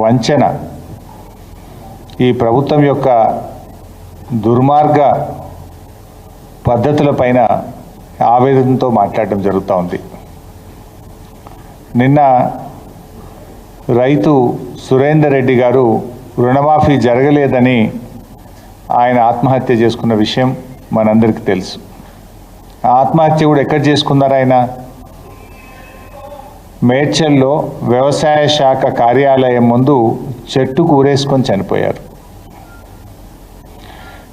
వంచన, ఈ ప్రభుత్వం యొక్క దుర్మార్గ పద్ధతులపైన ఆవేదనతో మాట్లాడడం జరుగుతూ ఉంది. నిన్న రైతు సురేందర్ రెడ్డి గారు రుణమాఫీ జరగలేదని ఆయన ఆత్మహత్య చేసుకున్న విషయం మనందరికీ తెలుసు. ఆ ఆత్మహత్య కూడా ఎక్కడ చేసుకున్నారు? ఆయన మేడ్చల్లో వ్యవసాయ శాఖ కార్యాలయం ముందు చెట్టుకు ఊరేసుకొని చనిపోయారు.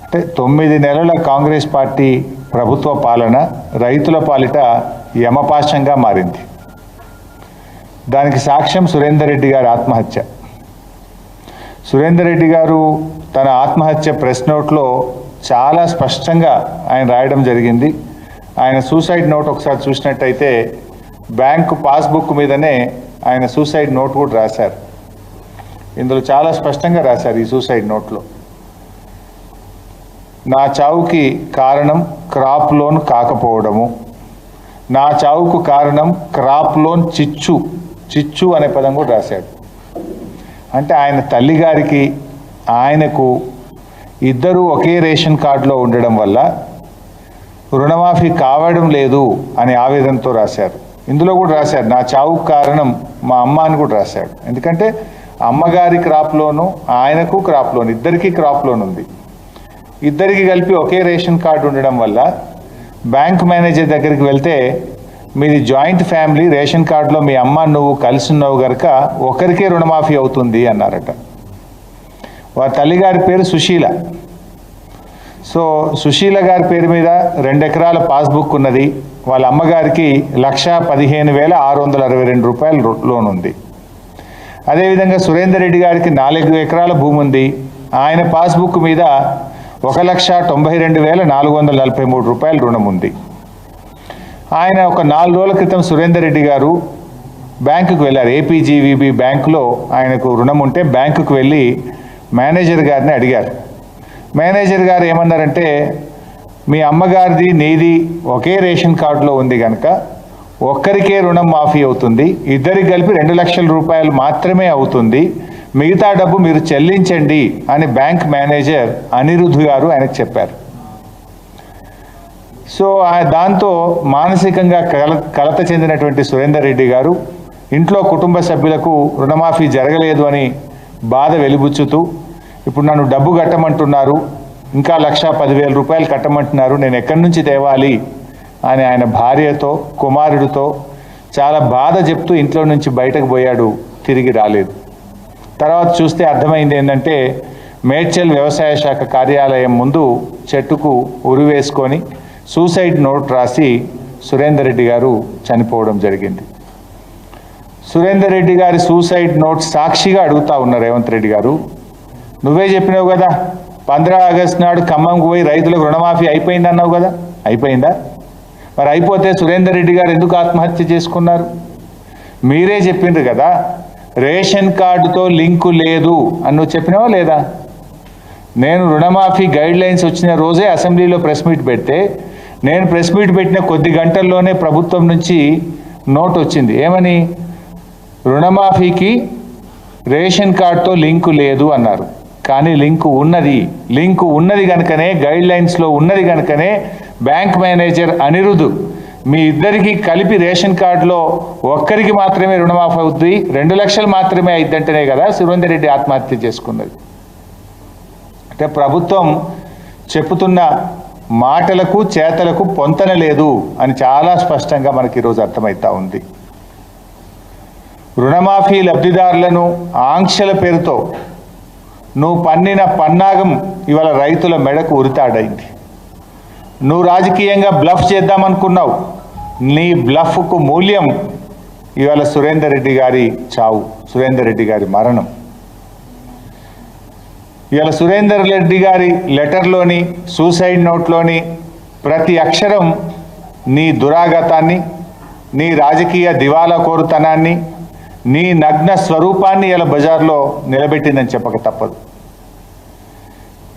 అంటే 9 నెలల కాంగ్రెస్ పార్టీ ప్రభుత్వ పాలన రైతుల పాలిట యమపాశంగా మారింది. దానికి సాక్ష్యం సురేందర్ రెడ్డి గారి ఆత్మహత్య. సురేందర్ రెడ్డి గారు తన ఆత్మహత్య ప్రెస్ నోట్లో చాలా స్పష్టంగా ఆయన రాయడం జరిగింది. ఆయన సూసైడ్ నోట్ ఒకసారి చూసినట్టయితే బ్యాంకు పాస్బుక్ మీదనే ఆయన సూసైడ్ నోట్ కూడా రాశారు. ఇందులో చాలా స్పష్టంగా రాశారు ఈ సూసైడ్ నోట్లో, నా చావుకి కారణం క్రాప్ లోన్ కాకపోవడము, నా చావుకు కారణం క్రాప్ లోన్ చిచ్చు అనే పదం కూడా రాశాడు. అంటే ఆయన తల్లిగారికి ఆయనకు ఇద్దరు ఒకే రేషన్ కార్డులో ఉండడం వల్ల రుణమాఫీ కావడం లేదు అనే ఆవేదనతో రాశారు. ఇందులో కూడా రాశారు నా చావుకు కారణం మా అమ్మ అని కూడా రాశాడు. ఎందుకంటే అమ్మగారి క్రాప్ లోను ఆయనకు క్రాప్ లోన్, ఇద్దరికీ క్రాప్ లోన్ ఉంది. ఇద్దరికి కలిపి ఒకే రేషన్ కార్డు ఉండడం వల్ల బ్యాంక్ మేనేజర్ దగ్గరికి వెళ్తే మీది జాయింట్ ఫ్యామిలీ, రేషన్ కార్డులో మీ అమ్మ నువ్వు కలిసి ఉన్నావు కనుక ఒకరికే రుణమాఫీ అవుతుంది అన్నారట. వారి తల్లిగారి పేరు సుశీల. సో సుశీల గారి పేరు మీద 2 ఎకరాల పాస్బుక్ ఉన్నది. వాళ్ళ అమ్మగారికి 1,15,662 రూపాయలు లోన్ ఉంది. అదేవిధంగా సురేందర్ రెడ్డి గారికి 4 ఎకరాల భూమి ఉంది. ఆయన పాస్బుక్ మీద 1,92,443 రూపాయలు రుణం ఉంది. ఆయన ఒక 4 రోజుల క్రితం సురేందర్ రెడ్డి గారు బ్యాంకుకు వెళ్ళారు. ఏపీజీవీబీ బ్యాంకులో ఆయనకు రుణం ఉంటే బ్యాంకుకు వెళ్ళి మేనేజర్ గారిని అడిగారు. మేనేజర్ గారు ఏమన్నారంటే మీ అమ్మగారిది నీది ఒకే రేషన్ కార్డులో ఉంది కనుక ఒక్కరికే రుణం మాఫీ అవుతుంది, ఇద్దరికి కలిపి 2 లక్షల రూపాయలు మాత్రమే అవుతుంది, మిగతా డబ్బు మీరు చెల్లించండి అని బ్యాంక్ మేనేజర్ అనిరుద్ధ్ గారు ఆయనకు చెప్పారు. సో దాంతో మానసికంగా కలత చెందినటువంటి సురేందర్ రెడ్డి గారు ఇంట్లో కుటుంబ సభ్యులకు రుణమాఫీ జరగలేదు అని బాధ వెలిబుచ్చుతూ ఇప్పుడు నన్ను డబ్బు కట్టమంటున్నారు, ఇంకా 1,10,000 రూపాయలు కట్టమంటున్నారు, నేను ఎక్కడి నుంచి తేవాలి అని ఆయన భార్యతో కుమారుడితో చాలా బాధ చెప్తూ ఇంట్లో నుంచి బయటకు పోయాడు. తిరిగి రాలేదు. తర్వాత చూస్తే అర్థమైంది ఏంటంటే మేడ్చల్ వ్యవసాయ శాఖ కార్యాలయం ముందు చెట్టుకు ఉరివేసుకొని సూసైడ్ నోట్ రాసి సురేందర్ రెడ్డి గారు చనిపోవడం జరిగింది. సురేందర్ రెడ్డి గారి సూసైడ్ నోట్ సాక్షిగా అడుగుతా ఉన్నారు రేవంత్ రెడ్డి గారు, నువ్వే చెప్పినావు కదా 15 ఆగస్టు నాడు ఖమ్మంకు పోయి రైతులకు రుణమాఫీ అయిపోయింది అన్నావు కదా, అయిపోయిందా? మరి అయిపోతే సురేందర్ రెడ్డి గారు ఎందుకు ఆత్మహత్య చేసుకున్నారు? మీరే చెప్పిండ్రు కదా రేషన్ కార్డుతో లింకు లేదు అని నువ్వు చెప్పినావా లేదా? నేను రుణమాఫీ గైడ్లైన్స్ వచ్చిన రోజే అసెంబ్లీలో ప్రెస్ మీట్ పెడితే నేను ప్రెస్ మీట్ పెట్టిన కొద్ది గంటల్లోనే ప్రభుత్వం నుంచి నోట్ వచ్చింది. ఏమని? రుణమాఫీకి రేషన్ కార్డుతో లింకు లేదు అన్నారు. కానీ లింకు ఉన్నది కనుకనే గైడ్లైన్స్లో ఉన్నది కనుకనే బ్యాంక్ మేనేజర్ అనిరుద్ధ్ మీ ఇద్దరికి కలిపి రేషన్ కార్డులో ఒక్కరికి మాత్రమే రుణమాఫీ అవుతుంది, 2 లక్షలు మాత్రమే అయిద్దంటేనే కదా సురేందర్ రెడ్డి ఆత్మహత్య చేసుకున్నది. అంటే ప్రభుత్వం చెప్పుతున్న మాటలకు చేతలకు పొంతన లేదు అని చాలా స్పష్టంగా మనకి ఈరోజు అర్థమవుతా ఉంది. రుణమాఫీ లబ్ధిదారులను ఆంక్షల పేరుతో నువ్వు పన్నిన పన్నాగం ఇవాళ రైతుల మెడకు ఉరితాడైంది. నువ్వు రాజకీయంగా బ్లఫ్ చేద్దామనుకున్నావు, నీ బ్లఫ్కు మూల్యం ఇవాళ సురేందర్ రెడ్డి గారి చావు, సురేందర్ రెడ్డి గారి మరణం. ఇవాళ సురేందర్ రెడ్డి గారి లెటర్లోని సూసైడ్ నోట్లోని ప్రతి అక్షరం నీ దురాగతాన్ని, నీ రాజకీయ దివాలా కోరుతనాన్ని, నీ నగ్న స్వరూపాన్ని ఇలా బజార్లో నిలబెట్టిందని చెప్పక తప్పదు.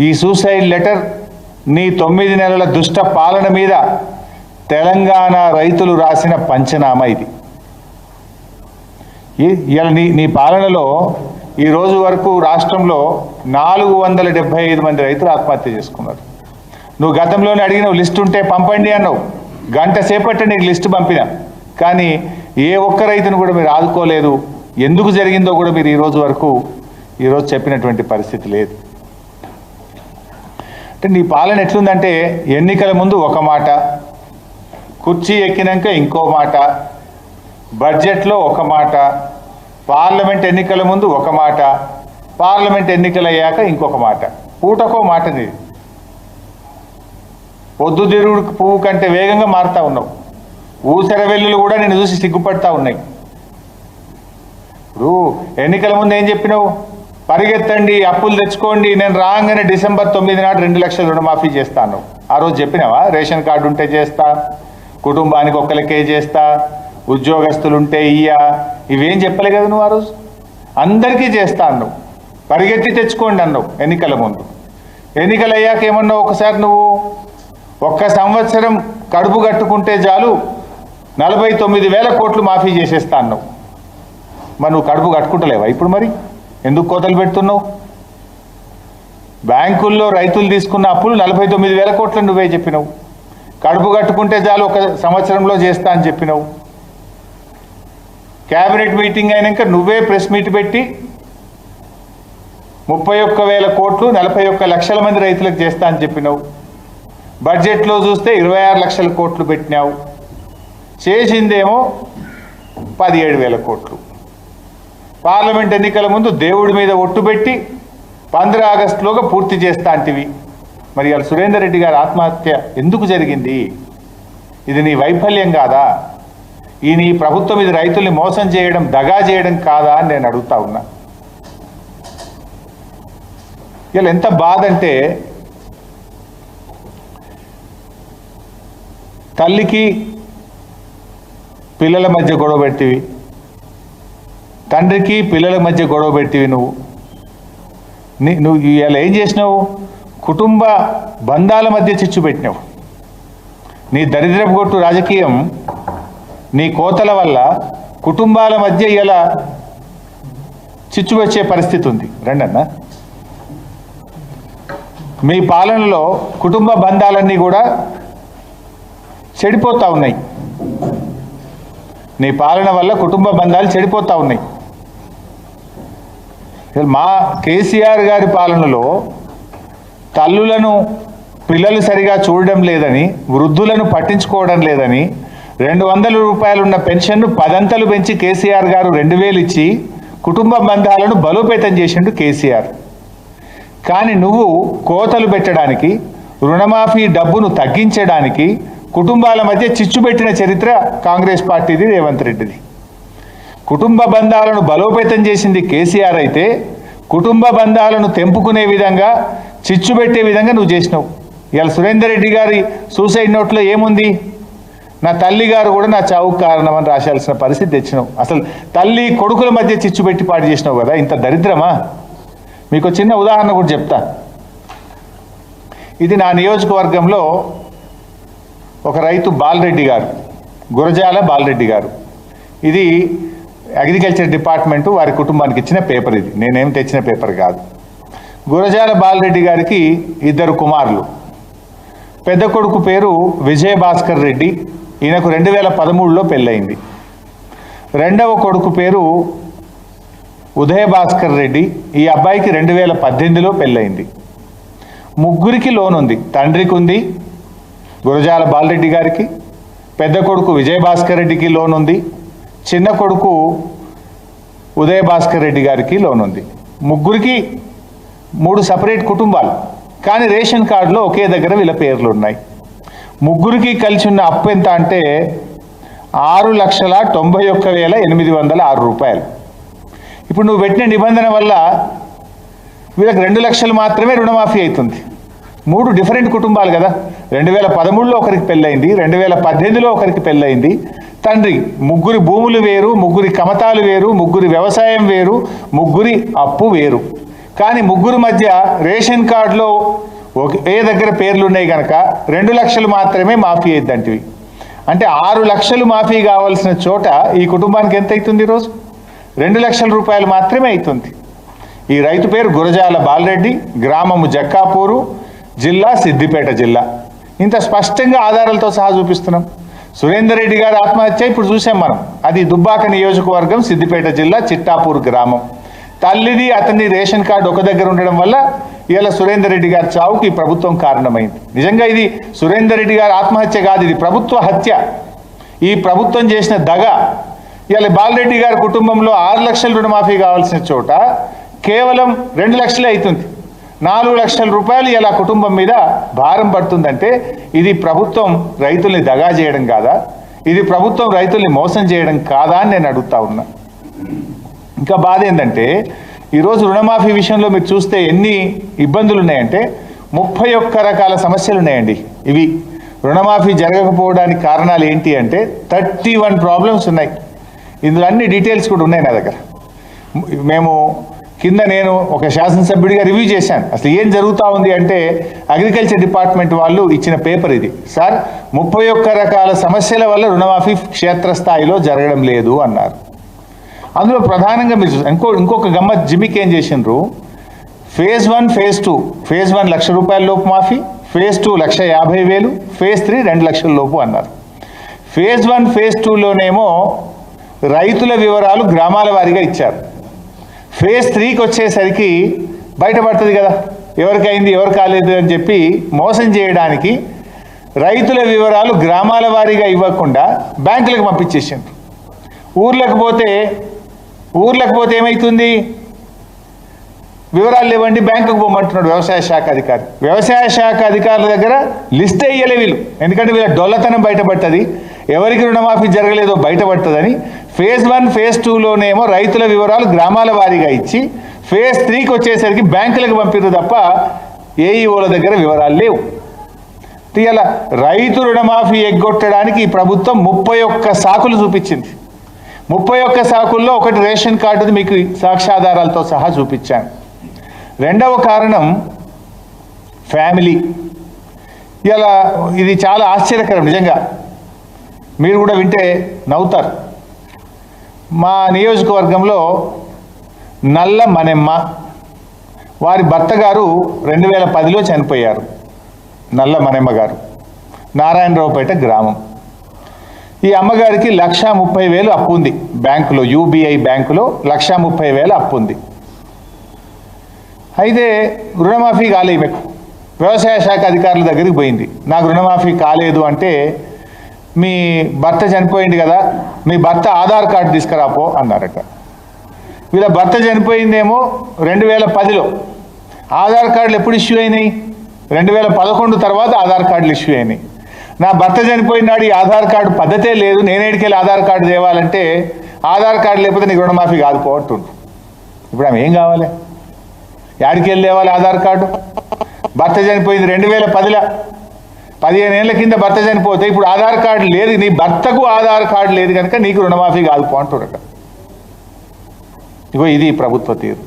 ఈ సూసైడ్ లెటర్ నీ 9 నెలల దుష్ట పాలన మీద తెలంగాణ రైతులు రాసిన పంచనామా ఇది. ఇలా నీ పాలనలో ఈ రోజు వరకు రాష్ట్రంలో 475 మంది రైతులు ఆత్మహత్య చేసుకున్నారు. నువ్వు గతంలోనే అడిగినావు, లిస్ట్ ఉంటే పంపండి అన్నావు. గంట సేపట్టే నీకు లిస్టు పంపినా, కానీ ఏ ఒక్క రైతును కూడా మీరు ఆదుకోలేదు. ఎందుకు జరిగిందో కూడా మీరు ఈరోజు చెప్పినటువంటి పరిస్థితి లేదు. అంటే నీ పాలన ఎట్లుందంటే ఎన్నికల ముందు ఒక మాట, కుర్చీ ఎక్కినాక ఇంకో మాట, బడ్జెట్లో ఒక మాట, పార్లమెంట్ ఎన్నికల ముందు ఒక మాట, పార్లమెంట్ ఎన్నికలు అయ్యాక ఇంకొక మాట, పూటకో మాట. నీది పొద్దుతిరుగుడు పువ్వు కంటే వేగంగా మారుతూ ఉన్నావు. ఊసర వెల్లులు కూడా నిన్ను చూసి సిగ్గుపడతా ఉన్నాయి. ఇప్పుడు ఎన్నికల ముందు ఏం చెప్పినావు? పరిగెత్తండి, అప్పులు తెచ్చుకోండి, నేను రాగానే డిసెంబర్ 9 నాడు 2 లక్షల రుణమాఫీ చేస్తాను. ఆ రోజు చెప్పినావా? రేషన్ కార్డు ఉంటే చేస్తా, కుటుంబానికి ఒక్కరికే చేస్తా, ఉద్యోగస్తులుంటే ఇవేం చెప్పలే కదా నువ్వు. ఆ రోజు అందరికీ చేస్తా అన్నావు, పరిగెత్తి తెచ్చుకోండి అన్నావు ఎన్నికల ముందు. ఎన్నికలు అయ్యాక ఏమన్నావు? ఒకసారి నువ్వు 1 సంవత్సరం కడుపు కట్టుకుంటే చాలు 49,000 కోట్లు మాఫీ చేసేస్తా అన్నావు. మరి నువ్వు కడుపు కట్టుకుంటలేవా ఇప్పుడు? మరి ఎందుకు కోతలు పెడుతున్నావు? బ్యాంకుల్లో రైతులు తీసుకున్న అప్పులు 49,000 కోట్లు నువ్వే చెప్పినావు. కడుపు కట్టుకుంటే చాలు 1 సంవత్సరంలో చేస్తా అని చెప్పినావు. క్యాబినెట్ మీటింగ్ అయినాక నువ్వే ప్రెస్ మీట్ పెట్టి 31,000 కోట్లు 41 లక్షల మంది రైతులకు చేస్తా అని చెప్పినావు. బడ్జెట్లో చూస్తే 26 లక్షల కోట్లు పెట్టినావు. చేసిందేమో 17,000 కోట్లు. పార్లమెంట్ ఎన్నికల ముందు దేవుడి మీద ఒట్టు పెట్టి 15 ఆగస్టులోగా పూర్తి చేస్తా అంటివి. మరి ఇవాళ సురేందర్ రెడ్డి గారి ఆత్మహత్య ఎందుకు జరిగింది? ఇది నీ వైఫల్యం కాదా? ఈ నీ ప్రభుత్వం ఇది రైతుల్ని మోసం చేయడం, దగా చేయడం కాదా అని నేను అడుగుతా ఉన్నా. ఇవాళ ఎంత బాధ అంటే, తల్లికి పిల్లల మధ్య గొడవ పెడితివి, తండ్రికి పిల్లల మధ్య గొడవ పెడితివి. నువ్వు ఇవాళ ఏం చేసినావు? కుటుంబ బంధాల మధ్య చిచ్చు పెట్టినావు. నీ దరిద్రపు కొట్టు రాజకీయం, నీ కోతల వల్ల కుటుంబాల మధ్య ఇలా చిచ్చు వచ్చే పరిస్థితి ఉంది. రండన్నా, మీ పాలనలో కుటుంబ బంధాలన్నీ కూడా చెడిపోతూ ఉన్నాయి. నీ పాలన వల్ల కుటుంబ బంధాలు చెడిపోతూ ఉన్నాయి. మా కేసీఆర్ గారి పాలనలో తల్లులను పిల్లలు సరిగా చూడడం లేదని, వృద్ధులను పట్టించుకోవడం లేదని, 200 రూపాయలు ఉన్న పెన్షన్ను 10 అంతలు పెంచి కేసీఆర్ గారు 2,000 ఇచ్చి కుటుంబ బంధాలను బలోపేతం చేసిండు కేసీఆర్. కానీ నువ్వు కోతలు పెట్టడానికి, రుణమాఫీ డబ్బును తగ్గించడానికి, కుటుంబాల మధ్య చిచ్చు పెట్టిన చరిత్ర కాంగ్రెస్ పార్టీది, రేవంత్ రెడ్డిది. కుటుంబ బంధాలను బలోపేతం చేసింది కేసీఆర్ అయితే, కుటుంబ బంధాలను తెంపుకునే విధంగా, చిచ్చు పెట్టే విధంగా నువ్వు చేసినావు. ఇవాళ సురేందర్ రెడ్డి గారి సూసైడ్ నోట్లో ఏముంది? నా తల్లి గారు కూడా నా చావుకు కారణం అని రాశాల్సిన పరిస్థితి తెచ్చినావు. అసలు తల్లి కొడుకుల మధ్య చిచ్చు పెట్టి పాటు చేసినావు కదా. ఇంత దరిద్రమా? మీకు చిన్న ఉదాహరణ కూడా చెప్తా. ఇది నా నియోజకవర్గంలో ఒక రైతు బాలరెడ్డి గారు, గురజాల బాలరెడ్డి గారు. ఇది అగ్రికల్చర్ డిపార్ట్మెంటు వారి కుటుంబానికి ఇచ్చిన పేపర్. ఇది నేనేం తెచ్చిన పేపర్ కాదు. గురజాల బాలరెడ్డి గారికి 2 కుమారులు. పెద్ద కొడుకు పేరు విజయభాస్కర్ రెడ్డి, ఈయనకు 2013లో పెళ్ళయింది. రెండవ కొడుకు పేరు ఉదయభాస్కర్ రెడ్డి, ఈ అబ్బాయికి 2018లో పెళ్ళయింది. ముగ్గురికి లోన్ ఉంది. తండ్రికి ఉంది, గురజాల బాలరెడ్డి గారికి, పెద్ద కొడుకు విజయభాస్కర్ రెడ్డికి లోన్ ఉంది, చిన్న కొడుకు ఉదయభాస్కర్ రెడ్డి గారికి లోన్ ఉంది. ముగ్గురికి 3 సపరేట్ కుటుంబాలు, కానీ రేషన్ కార్డులో ఒకే దగ్గర వీళ్ళ పేర్లు ఉన్నాయి. ముగ్గురికి కలిసి ఉన్న అప్పు ఎంత అంటే 6,91,806 రూపాయలు. ఇప్పుడు నువ్వు పెట్టిన నిబంధన వల్ల వీళ్ళకి 2 లక్షలు మాత్రమే రుణమాఫీ అవుతుంది. 3 డిఫరెంట్ కుటుంబాలు కదా. 2013లో ఒకరికి పెళ్ళయింది, 2018లో ఒకరికి పెళ్ళయింది. తండ్రి, ముగ్గురి భూములు వేరు, ముగ్గురి కమతాలు వేరు, ముగ్గురి వ్యవసాయం వేరు, ముగ్గురి అప్పు వేరు. కానీ ముగ్గురు మధ్య రేషన్ కార్డులో ఒకే దగ్గర పేర్లు ఉన్నాయి కనుక 2 లక్షలు మాత్రమే మాఫీ అయ్యిద్దంటివి. అంటే 6 లక్షలు మాఫీ కావాల్సిన చోట ఈ కుటుంబానికి ఎంత అవుతుంది? ఈరోజు 2 లక్షల రూపాయలు మాత్రమే అవుతుంది. ఈ రైతు పేరు గురజాల బాలరెడ్డి, గ్రామము జక్కాపూరు, జిల్లా సిద్దిపేట జిల్లా. ఇంత స్పష్టంగా ఆధారాలతో సహా చూపిస్తున్నాం. సురేందర్ రెడ్డి గారి ఆత్మహత్య ఇప్పుడు చూసాం మనం. అది దుబ్బాక నియోజకవర్గం, సిద్దిపేట జిల్లా, చిట్టాపూర్ గ్రామం. తల్లిది అతని రేషన్ కార్డు ఒక దగ్గర ఉండడం వల్ల ఇవాళ సురేందర్ రెడ్డి గారి చావుకి ఈ ప్రభుత్వం కారణమైంది. నిజంగా ఇది సురేందర్ రెడ్డి గారి ఆత్మహత్య కాదు, ఇది ప్రభుత్వ హత్య. ఈ ప్రభుత్వం చేసిన దగ. ఇవాళ బాలరెడ్డి గారి కుటుంబంలో 6 లక్షల రుణమాఫీ కావాల్సిన చోట కేవలం 2 లక్షలే అవుతుంది. 4 లక్షల రూపాయలు ఇలా కుటుంబం మీద భారం పడుతుందంటే ఇది ప్రభుత్వం రైతుల్ని దగా చేయడం కాదా? ఇది ప్రభుత్వం రైతుల్ని మోసం చేయడం కాదా అని నేను అడుగుతా ఉన్నా. ఇంకా బాధ ఏంటంటే ఈరోజు రుణమాఫీ విషయంలో మీరు చూస్తే ఎన్ని ఇబ్బందులు ఉన్నాయంటే 31 రకాల సమస్యలు ఉన్నాయండి. ఇవి రుణమాఫీ జరగకపోవడానికి కారణాలు ఏంటి అంటే 31 ప్రాబ్లమ్స్ ఉన్నాయి. ఇందులో అన్ని డీటెయిల్స్ కూడా ఉన్నాయి నా దగ్గర. మేము కింద నేను ఒక శాసనసభ్యుడిగా రివ్యూ చేశాను. అసలు ఏం జరుగుతూ ఉంది అంటే అగ్రికల్చర్ డిపార్ట్మెంట్ వాళ్ళు ఇచ్చిన పేపర్ ఇది. సార్ 31 రకాల సమస్యల వల్ల రుణమాఫీ క్షేత్రస్థాయిలో జరగడం లేదు అన్నారు. అందులో ప్రధానంగా మీరు ఇంకొక గమ్మత్ జిమ్మికి ఏం చేసిండ్రు, ఫేజ్ 1 ఫేజ్ 2. ఫేజ్ 1 1 లక్ష రూపాయల లోపు మాఫీ, ఫేజ్ 2 1,50,000, ఫేజ్ 3 2 లక్షల లోపు అన్నారు. ఫేజ్ 1 ఫేజ్ 2లోనేమో రైతుల వివరాలు గ్రామాల వారీగా ఇచ్చారు. ఫేజ్ 3కి వచ్చేసరికి బయటపడుతుంది కదా ఎవరికైంది ఎవరు కాలేదు అని చెప్పి మోసం చేయడానికి రైతుల వివరాలు గ్రామాల వారీగా ఇవ్వకుండా బ్యాంకులకు పంపించేసిండ్రు. ఊర్లకు పోతే ఏమవుతుంది, వివరాలు లేవండి బ్యాంకుకు పోమంటున్నాడు వ్యవసాయ శాఖ అధికారి. వ్యవసాయ శాఖ అధికారుల దగ్గర లిస్టే ఇయ్యలే వీళ్ళు, ఎందుకంటే వీళ్ళ డొల్లతనం బయటపడుతుంది, ఎవరికి రుణమాఫీ జరగలేదో బయటపడుతుందని. ఫేజ్ 1 ఫేజ్ 2లోనేమో రైతుల వివరాలు గ్రామాల వారీగా ఇచ్చి ఫేజ్ 3కి వచ్చేసరికి బ్యాంకులకు పంపిరు తప్ప ఏఈఓల దగ్గర వివరాలు లేవు. ఇలా రైతు రుణమాఫీ ఎగ్గొట్టడానికి ఈ ప్రభుత్వం 31 సాకులు చూపించింది. 31 సాకుల్లో ఒకటి రేషన్ కార్డుది మీకు సాక్ష్యాధారాలతో సహా చూపించాను. రెండవ కారణం ఫ్యామిలీ. ఇలా ఇది చాలా ఆశ్చర్యకరం, నిజంగా మీరు కూడా వింటే నవ్వుతారు. మా నియోజకవర్గంలో నల్ల మనెమ్మ, వారి భర్త గారు 2010లో చనిపోయారు. నల్ల మనెమ్మ గారు నారాయణరావుపేట గ్రామం. ఈ అమ్మగారికి 1,30,000 అప్పు ఉంది బ్యాంకులో, యూబీఐ బ్యాంకులో 1,30,000 అప్పు ఉంది. అయితే రుణమాఫీ కాలే ఈమెకు. వ్యవసాయ శాఖ అధికారుల దగ్గరికి పోయింది, నాకు రుణమాఫీ కాలేదు అంటే మీ భర్త చనిపోయింది కదా, మీ భర్త ఆధార్ కార్డు తీసుకురాపో అన్నారట. వీళ్ళ భర్త చనిపోయిందేమో 2010లో. ఆధార్ కార్డులు ఎప్పుడు ఇష్యూ అయినాయి? 2011 తర్వాత ఆధార్ కార్డులు ఇష్యూ అయినాయి. నా భర్త చనిపోయినాడు, ఈ ఆధార్ కార్డు పద్ధతే లేదు, నేనేడికెళ్ళి ఆధార్ కార్డు తేవాలంటే ఆధార్ కార్డు లేకపోతే నీకు రుణమాఫీ కాదు పోతుండ్రు. ఇప్పుడు ఆమె ఏం కావాలి? యాడికెళ్ళి తేవాలి ఆధార్ కార్డు? భర్త చనిపోయింది 2010లో, 15 ఏళ్ల కింద భర్త చనిపోతే ఇప్పుడు ఆధార్ కార్డు లేదు, నీ భర్తకు ఆధార్ కార్డు లేదు కనుక నీకు రుణమాఫీ కాదు పోంటురట. ఇగో ఇది ప్రభుత్వ తీరు.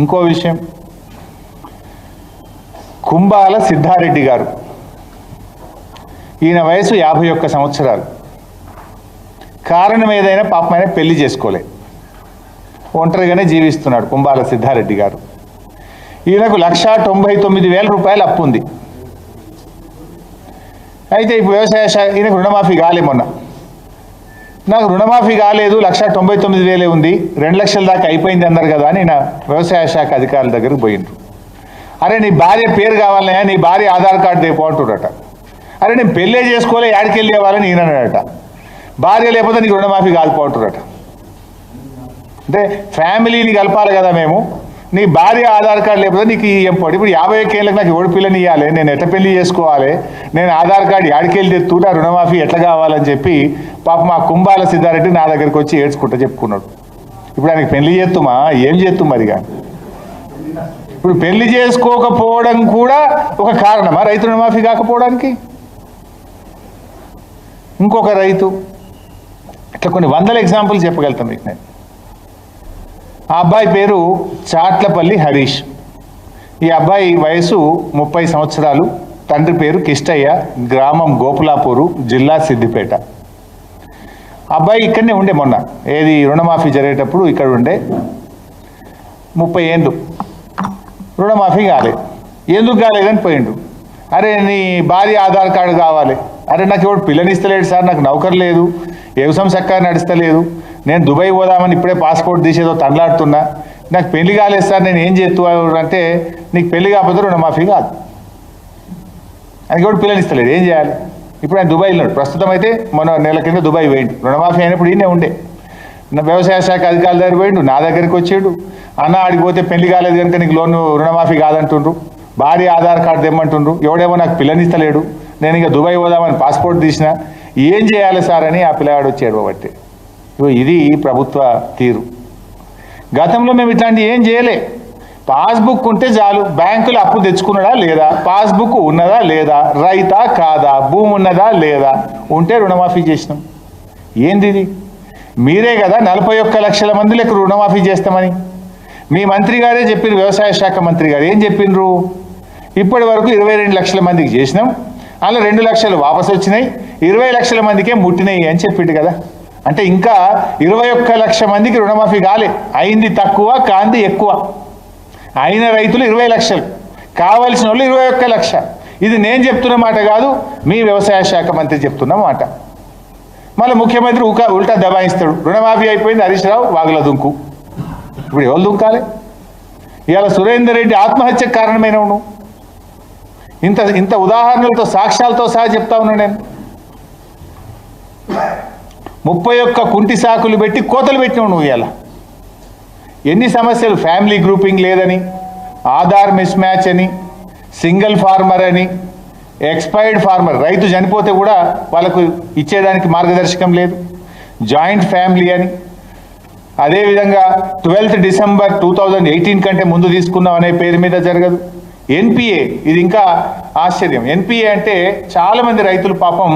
ఇంకో విషయం, కుంబాల సిద్ధారెడ్డి గారు, ఈయన వయసు 51 సంవత్సరాలు. కారణం ఏదైనా పాపమైన పెళ్లి చేసుకోలే, ఒంటరిగానే జీవిస్తున్నాడు కుంబాల సిద్ధారెడ్డి గారు. ఈయనకు 1,99,000 రూపాయలు అప్పు ఉంది. అయితే ఇప్పుడు వ్యవసాయ శాఖ ఈయనకు రుణమాఫీ కాలే. మొన్న నాకు రుణమాఫీ కాలేదు, 1,99,000 ఉంది, 2 లక్షల దాకా అయిపోయింది అన్నారు కదా అని నా వ్యవసాయ శాఖ అధికారుల దగ్గరికి పోయిండ్రు. అరే నీ భార్య పేరు కావాలన్నా, నీ భార్య ఆధార్ కార్డు తెపోంటుడట. అరే నేను పెళ్ళే చేసుకోలే, యాడికెళ్ళి ఇవ్వాలని ఈయన అన్నాడట. భార్య లేకపోతే నీకు రుణమాఫీ కాలిపోంటురట. అంటే ఫ్యామిలీని కలపాలి కదా మేము, నీ భార్య ఆధార్ కార్డు లేకపోతే నీకు ఎంపడు. ఇప్పుడు 51 ఏళ్ళకి నాకు ఎవడు పిల్లని ఇవ్వాలి, నేను ఎట్లా పెళ్లి చేసుకోవాలి, నేను ఆధార్ కార్డు యాడికెళ్ళి తెత్తున్నా, రుణమాఫీ ఎట్లా కావాలని చెప్పి పాప మా కుంబాల సిద్ధారెడ్డి నా దగ్గరికి వచ్చి ఏడ్చుకుంటూ చెప్పుకున్నాడు. ఇప్పుడు ఆయనకి పెళ్లి చేస్తుమా ఏం చేస్తాం మరిగా? ఇప్పుడు పెళ్లి చేసుకోకపోవడం కూడా ఒక కారణమా రైతు రుణమాఫీ కాకపోవడానికి? ఇంకొక రైతు, ఇట్లా కొన్ని 100 ఎగ్జాంపుల్స్ చెప్పగలుగుతాను మీకు నేను. ఆ అబ్బాయి పేరు చాట్లపల్లి హరీష్. ఈ అబ్బాయి వయసు 30 సంవత్సరాలు. తండ్రి పేరు కిష్టయ్య, గ్రామం గోపులాపూరు, జిల్లా సిద్దిపేట. అబ్బాయి ఇక్కడనే ఉండే, మొన్న ఏది రుణమాఫీ జరిగేటప్పుడు ఇక్కడ ఉండే. 30 ఏళ్ళు రుణమాఫీ కాలేదు. ఎందుకు కాలేదని పోయిండు. అరే నీ భార్య ఆధార్ కార్డు కావాలి. అరే నాకు ఎవడు పిల్లనిస్తలేడు సార్, నాకు నౌకరు లేదు, వ్యవసాయం చక్కగా నడుస్తలేదు, నేను దుబాయ్ పోదామని ఇప్పుడే పాస్పోర్ట్ తీసేదో తండ్లాడుతున్నా, నాకు పెళ్లి కాలేదు సార్, నేను ఏం చేస్తాను అంటే నీకు పెళ్లి కాకపోతే రుణమాఫీ కాదు. ఆయనకి ఎవడు పిల్లనిస్తలేడు, ఏం చేయాలి? ఇప్పుడు ఆయన దుబాయ్ ఉన్నాడు. ప్రస్తుతం అయితే మన నెల కింద దుబాయ్ పోయిండు. రుణమాఫీ అయినప్పుడు ఈయనే ఉండే. వ్యవసాయ శాఖ అధికారుల దగ్గర పోయిండు, నా దగ్గరికి వచ్చాడు. అన్న ఆడిపోతే పెళ్లి కాలేదు కనుక నీకు లోన్ రుణమాఫీ కాదంటుండ్రు, భార్య ఆధార్ కార్డు తెమ్మంటుండ్రు, ఎవడేమో నాకు పిల్లనిస్తలేడు, నేను ఇక దుబాయ్ పోదామని పాస్పోర్ట్ తీసిన, ఏం చేయాలి సార్ అని ఆ పిల్లగాడు వచ్చాడు. కాబట్టి ఇది ప్రభుత్వ తీరు. గతంలో మేము ఇట్లాంటి ఏం చేయలే. పాస్బుక్ ఉంటే చాలు, బ్యాంకులో అప్పు తెచ్చుకున్నాడా లేదా, పాస్బుక్ ఉన్నదా లేదా, రైతా కాదా, భూమి ఉన్నదా లేదా, ఉంటే రుణమాఫీ చేసినాం. ఏంది ఇది? మీరే కదా 41 లక్షల మందిలకు రుణమాఫీ చేస్తామని మీ మంత్రి గారే చెప్పారు. వ్యవసాయ శాఖ మంత్రి గారు ఏం చెప్పిండ్రు? ఇప్పటి వరకు 22 లక్షల మందికి చేసినాం, అలా 2 లక్షలు వాపసు వచ్చినాయి, 20 లక్షల మందికే ముట్టినాయి అని చెప్పిండు కదా. అంటే ఇంకా 21 లక్ష మందికి రుణమాఫీ కాలే. అయింది తక్కువ, కాంది ఎక్కువ. అయిన రైతులు 20 లక్షలు, కావాల్సిన వాళ్ళు 21 లక్ష. ఇది నేను చెప్తున్న మాట కాదు, మీ వ్యవసాయ శాఖ మంత్రి చెప్తున్న మాట. మళ్ళీ ముఖ్యమంత్రి ఉల్టా దబాయిస్తాడు. రుణమాఫీ అయిపోయింది, హరీష్ రావు వాగుల దుంకు. ఇప్పుడు ఎవరు దుంకాలి? ఇవాళ సురేందర్ రెడ్డి ఆత్మహత్యకు కారణమైన నువ్వు. ఇంత ఉదాహరణలతో సాక్ష్యాలతో సహా చెప్తా ఉన్నాను నేను. 31 కుంటి సాకులు పెట్టి కోతలు పెట్టినావు నువ్వు. ఇవాళ ఎన్ని సమస్యలు? ఫ్యామిలీ గ్రూపింగ్ లేదని, ఆధార్ మిస్ మ్యాచ్ అని, సింగిల్ ఫార్మర్ అని, ఎక్స్పైర్డ్ ఫార్మర్ రైతు చనిపోతే కూడా వాళ్ళకు ఇచ్చేదానికి మార్గదర్శకం లేదు, జాయింట్ ఫ్యామిలీ అని, అదేవిధంగా 12 డిసెంబర్ 2018 కంటే ముందు తీసుకున్నాం అనే పేరు మీద జరగదు. ఎన్పిఏ, ఇది ఇంకా ఆశ్చర్యం. ఎన్పిఏ అంటే చాలామంది రైతులు పాపం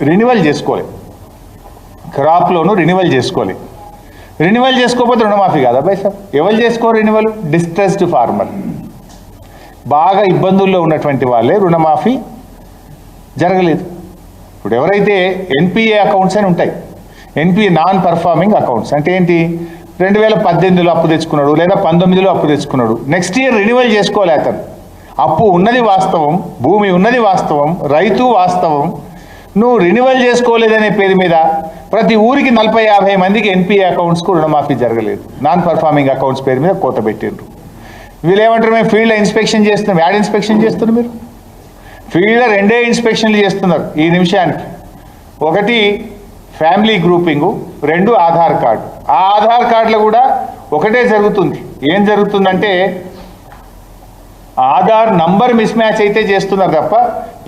రెన్యువల్ చేసుకోవాలి, క్రాప్ లోను రెన్యువల్ చేసుకోవాలి. రెన్యువల్ చేసుకోకపోతే రుణమాఫీ కాదా బై సార్? ఎవరు చేసుకోరు రెన్యువల్? డిస్ట్రెస్డ్ ఫార్మర్, బాగా ఇబ్బందుల్లో ఉన్నటువంటి వాళ్ళే రుణమాఫీ జరగలేదు. ఇప్పుడు ఎవరైతే ఎన్పిఏ అకౌంట్స్ అని ఉంటాయి, ఎన్పిఏ నాన్ పర్ఫార్మింగ్ అకౌంట్స్ అంటే ఏంటి? 2018లో అప్పు తెచ్చుకున్నాడు లేదా 19లో అప్పు తెచ్చుకున్నాడు, నెక్స్ట్ ఇయర్ రెన్యువల్ చేసుకోలే అతను. అప్పు ఉన్నది వాస్తవం, భూమి ఉన్నది వాస్తవం, రైతు వాస్తవం, నువ్వు రెన్యువల్ చేసుకోలేదనే పేరు మీద ప్రతి ఊరికి 40-50 మందికి ఎన్పిఏ అకౌంట్స్కు రుణమాఫీ జరగలేదు. నాన్ పర్ఫార్మింగ్ అకౌంట్స్ పేరు మీద కోత పెట్టిండ్రు. వీళ్ళు ఏమంటారు? మేము ఫీల్డ్లో ఇన్స్పెక్షన్ చేస్తున్నాం. యాడ్ ఇన్స్పెక్షన్ చేస్తున్నారు మీరు? ఫీల్డ్లో 2 ఇన్స్పెక్షన్లు చేస్తున్నారు ఈ నిమిషానికి. ఒకటి ఫ్యామిలీ గ్రూపింగు, 2 ఆధార్ కార్డు. ఆ ఆధార్ కార్డులో కూడా ఒకటే జరుగుతుంది. ఏం జరుగుతుందంటే ఆధార్ నంబర్ మిస్ మ్యాచ్ అయితే చేస్తున్నారు తప్ప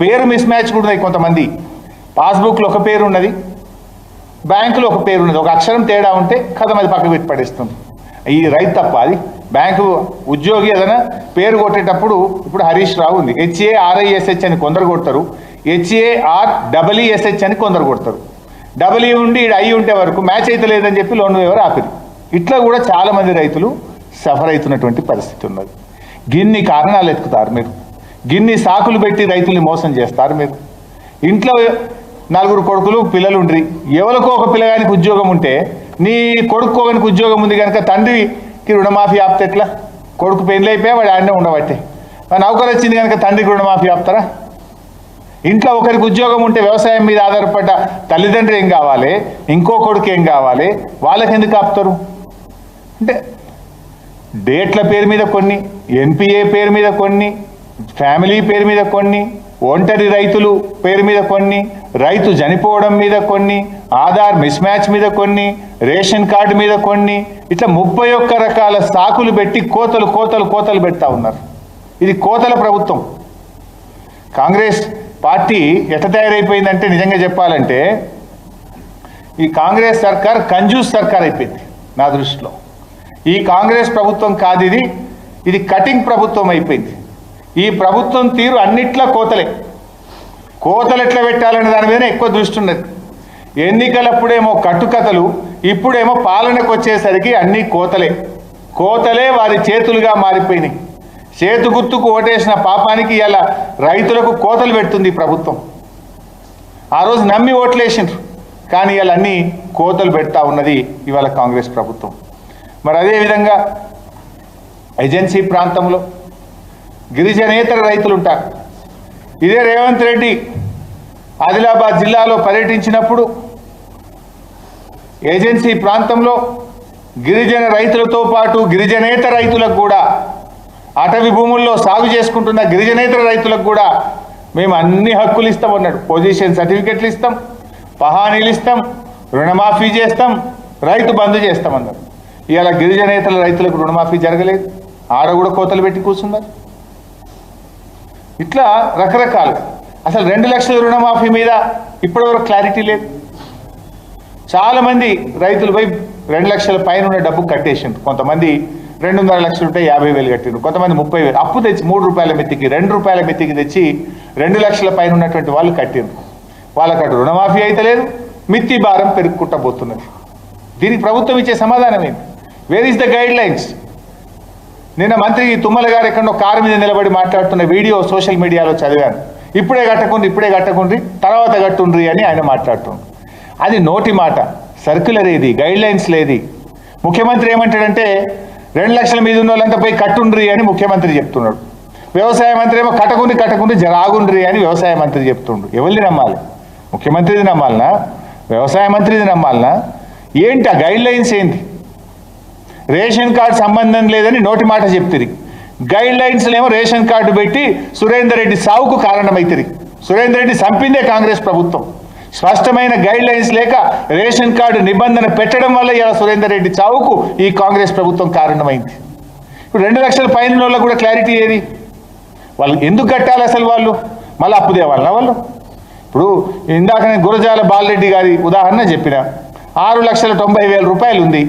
పేరు మిస్ మ్యాచ్ కూడా ఉన్నాయి. కొంతమంది పాస్బుక్లో ఒక పేరు ఉన్నది, బ్యాంకులో ఒక పేరు ఉన్నది, ఒక అక్షరం తేడా ఉంటే కథం అది పక్కకు పెట్టి పడేస్తుంది. ఈ రైతు తప్ప అది. బ్యాంకు ఉద్యోగి ఏదైనా పేరు కొట్టేటప్పుడు ఇప్పుడు హరీష్ రావు ఉంది, HARISH అని కొందరు కొడతారు, HAREESH అని కొందరు కొడతారు. డబల్యూ ఉండి అయి ఉంటే వరకు మ్యాచ్ అయితే లేదని చెప్పి లోన్ ఎవరు ఆపిరి. ఇట్లా కూడా చాలామంది రైతులు సఫర్ అవుతున్నటువంటి పరిస్థితి ఉన్నది. గిన్ని కారణాలు ఎత్తుకుతారు మీరు, గిన్ని సాకులు పెట్టి రైతుల్ని మోసం చేస్తారు మీరు. ఇంట్లో 4 కొడుకులు పిల్లలు ఉండ్రి, ఎవరికో ఒక పిల్లగానికి ఉద్యోగం ఉంటే నీ కొడుకోగానికి ఉద్యోగం ఉంది కనుక తండ్రికి రుణమాఫీ ఆపితే ఎట్లా? కొడుకు పెళ్ళి అయిపోయా వాడు ఆడనే ఉండబట్టే. నౌకరు వచ్చింది కనుక తండ్రికి రుణమాఫీ ఆపుతారా? ఇంట్లో ఒకరికి ఉద్యోగం ఉంటే వ్యవసాయం మీద ఆధారపడ్డ తల్లిదండ్రులు ఏం కావాలి, ఇంకో కొడుకు ఏం కావాలి, వాళ్ళకి ఎందుకు ఆపుతారు? అంటే డేట్ల పేరు మీద కొన్ని, ఎన్పిఏ పేరు మీద కొన్ని, ఫ్యామిలీ పేరు మీద కొన్ని, ఒంటరి రైతులు పేరు మీద కొన్ని, రైతు చనిపోవడం మీద కొన్ని, ఆధార్ మిస్ మ్యాచ్ మీద కొన్ని, రేషన్ కార్డు మీద కొన్ని, ఇట్లా 31 రకాల సాకులు పెట్టి కోతలు కోతలు కోతలు పెడతా ఉన్నారు. ఇది కోతల ప్రభుత్వం. కాంగ్రెస్ పార్టీ ఎట్లా తయారైపోయిందంటే నిజంగా చెప్పాలంటే ఈ కాంగ్రెస్ సర్కార్ కంజూస్ సర్కార్ అయిపోయింది నా దృష్టిలో. ఈ కాంగ్రెస్ ప్రభుత్వం కాదు ఇది, ఇది కటింగ్ ప్రభుత్వం అయిపోయింది. ఈ ప్రభుత్వం తీరు అన్నిట్లా కోతలే. కోతలు ఎట్లా పెట్టాలనే దాని మీద ఎక్కువ దృష్టి ఉన్నది. ఎన్నికలప్పుడేమో కట్టుకథలు, ఇప్పుడేమో పాలనకు వచ్చేసరికి అన్ని కోతలే. కోతలే వారి చేతులుగా మారిపోయినాయి. చేతు గుర్తుకు ఓటేసిన పాపానికి ఇలా రైతులకు కోతలు పెడుతుంది ఈ ప్రభుత్వం. ఆ రోజు నమ్మి ఓట్లేసిండ్రు, కానీ ఇలా అన్నీ కోతలు పెడతా ఉన్నది ఇవాళ కాంగ్రెస్ ప్రభుత్వం. మరి అదేవిధంగా ఏజెన్సీ ప్రాంతంలో గిరిజనేతర రైతులు ఉంటారు. ఇదే రేవంత్ రెడ్డి ఆదిలాబాద్ జిల్లాలో పర్యటించినప్పుడు ఏజెన్సీ ప్రాంతంలో గిరిజన రైతులతో పాటు గిరిజనేతర రైతులకు కూడా, అటవీ భూముల్లో సాగు చేసుకుంటున్న గిరిజనేతర రైతులకు కూడా మేము అన్ని హక్కులు ఇస్తామన్నాడు. పొజిషన్ సర్టిఫికెట్లు ఇస్తాం, పహానీలు ఇస్తాం, రుణమాఫీ చేస్తాం, రైతు బంధు చేస్తామన్నారు. ఇవాళ గిరిజనేతల రైతులకు రుణమాఫీ జరగలేదు, ఆడ కూడా కోతలు పెట్టి కూర్చున్నారు. ఇట్లా రకరకాలుగా అసలు 2 లక్షల రుణమాఫీ మీద ఇప్పటివరకు క్లారిటీ లేదు. చాలామంది రైతులు పోయి 2 లక్షల పైన ఉన్న డబ్బు కట్టేసిండ్రు. కొంతమంది 2.5 లక్షలు ఉంటే 50,000 కట్టిండ్రు, కొంతమంది 30,000 అప్పు తెచ్చి 3 రూపాయల మెత్తికి 2 రూపాయల మెత్తికి తెచ్చి 2 లక్షల పైన ఉన్నటువంటి వాళ్ళు కట్టిండ్రు. వాళ్ళకి అటు రుణమాఫీ అయితే లేదు, మిత్తి భారం పెరుగుకుంటబోతున్నది. దీనికి ప్రభుత్వం ఇచ్చే సమాధానం ఏంటి? Where is the guide lines? నిన్న మంత్రి తుమ్మల గారు ఎక్కడో కారు మీద నిలబడి మాట్లాడుతున్న వీడియో సోషల్ మీడియాలో చదివాను. ఇప్పుడే కట్టకుండ్రి తర్వాత కట్టుండ్రి అని ఆయన మాట్లాడుతున్నాడు. అది నోటి మాట, సర్క్యులర్ ఏది, గైడ్ లైన్స్ లేది. ముఖ్యమంత్రి ఏమంటాడంటే 2 లక్షల మీద ఉన్న వాళ్ళంతా పోయి కట్టుండ్రి అని ముఖ్యమంత్రి చెప్తున్నాడు. వ్యవసాయ మంత్రి ఏమో కట్టకుండ్రి జరాగుండ్రి అని వ్యవసాయ మంత్రి చెప్తుండ్రు. ఎవరిది నమ్మాలి? ముఖ్యమంత్రిది నమ్మాలనా? వ్యవసాయ మంత్రిది నమ్మాలనా? ఏంటి ఆ గైడ్ లైన్స్ ఏంటి? రేషన్ కార్డు సంబంధం లేదని నోటి మాట చెప్తుంది. గైడ్ లైన్స్లో ఏమో రేషన్ కార్డు పెట్టి సురేందర్ రెడ్డి సావుకు కారణమవుతుంది. సురేందర్ రెడ్డి చంపిందే కాంగ్రెస్ ప్రభుత్వం. స్పష్టమైన గైడ్ లైన్స్ లేక రేషన్ కార్డు నిబంధన పెట్టడం వల్ల ఇలా సురేందర్ రెడ్డి చావుకు ఈ కాంగ్రెస్ ప్రభుత్వం కారణమైంది. ఇప్పుడు 2 లక్షల పైన వాళ్ళకు కూడా క్లారిటీ ఏది? వాళ్ళు ఎందుకు కట్టాలి అసలు? వాళ్ళు మళ్ళీ అప్పు తేవాలన్నా? వాళ్ళు ఇప్పుడు ఇందాక నేను గురజాల బాలరెడ్డి గారి ఉదాహరణ చెప్పిన 6,90,000 రూపాయలు ఉంది.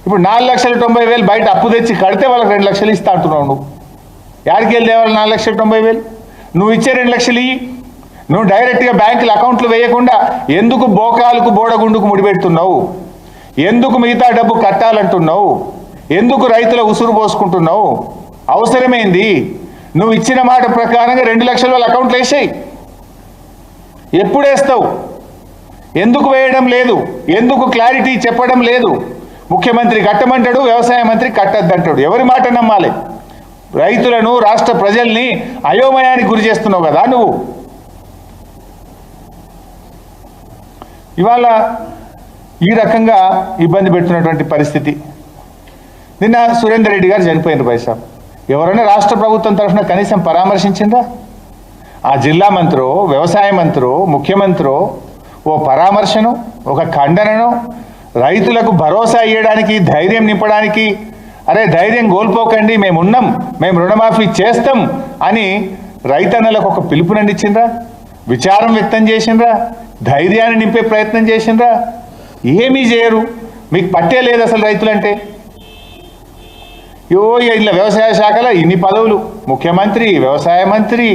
ఇప్పుడు 4,90,000 బయట అప్పు తెచ్చి కడితే వాళ్ళకి 2 లక్షలు ఇస్తా అంటున్నావు. నువ్వు యాడికి వెళ్ళి తేవాలి 4,90,000? నువ్వు ఇచ్చే 2 లక్షలు ఇయ్యి. నువ్వు డైరెక్ట్గా బ్యాంకుల అకౌంట్లు వేయకుండా ఎందుకు బోకాలకు బోడగుండుకు ముడిపెడుతున్నావు? ఎందుకు మిగతా డబ్బు కట్టాలంటున్నావు? ఎందుకు రైతుల ఉసురు పోసుకుంటున్నావు? అవసరమేంది? నువ్వు ఇచ్చిన మాట ప్రకారంగా 2 లక్షల వాళ్ళ అకౌంట్లు వేసేయి. ఎప్పుడు వేస్తావు? ఎందుకు వేయడం లేదు? ఎందుకు క్లారిటీ చెప్పడం లేదు? ముఖ్యమంత్రి కట్టమంటాడు, వ్యవసాయ మంత్రి కట్టద్దంటాడు. ఎవరి మాట నమ్మాలి? రైతులను, రాష్ట్ర ప్రజల్ని అయోమయానికి గురి చేస్తున్నావు కదా నువ్వు. ఇవాళ ఈ రకంగా ఇబ్బంది పెడుతున్నటువంటి పరిస్థితి. నిన్న సురేందర్ రెడ్డి గారు చనిపోయిన పైసా ఎవరైనా రాష్ట్ర ప్రభుత్వం తరఫున కనీసం పరామర్శించిందా? ఆ జిల్లా మంత్రో, వ్యవసాయ మంత్రో, ముఖ్యమంత్రో ఓ పరామర్శను, ఒక ఖండనను, రైతులకు భరోసా ఇవ్వడానికి, ధైర్యం నింపడానికి, అరే ధైర్యం కోల్పోకండి, మేము ఉన్నాం, మేము రుణమాఫీ చేస్తాం అని రైతన్నలకు ఒక పిలుపునందించిండ్రా? విచారం వ్యక్తం చేసిండ్రా? ధైర్యాన్ని నింపే ప్రయత్నం చేసిండ్రా? ఏమీ చేయరు. మీకు పట్టే లేదు అసలు రైతులంటే. ఇలా వ్యవసాయ శాఖలో ఇన్ని పదవులు, ముఖ్యమంత్రి, వ్యవసాయ మంత్రి,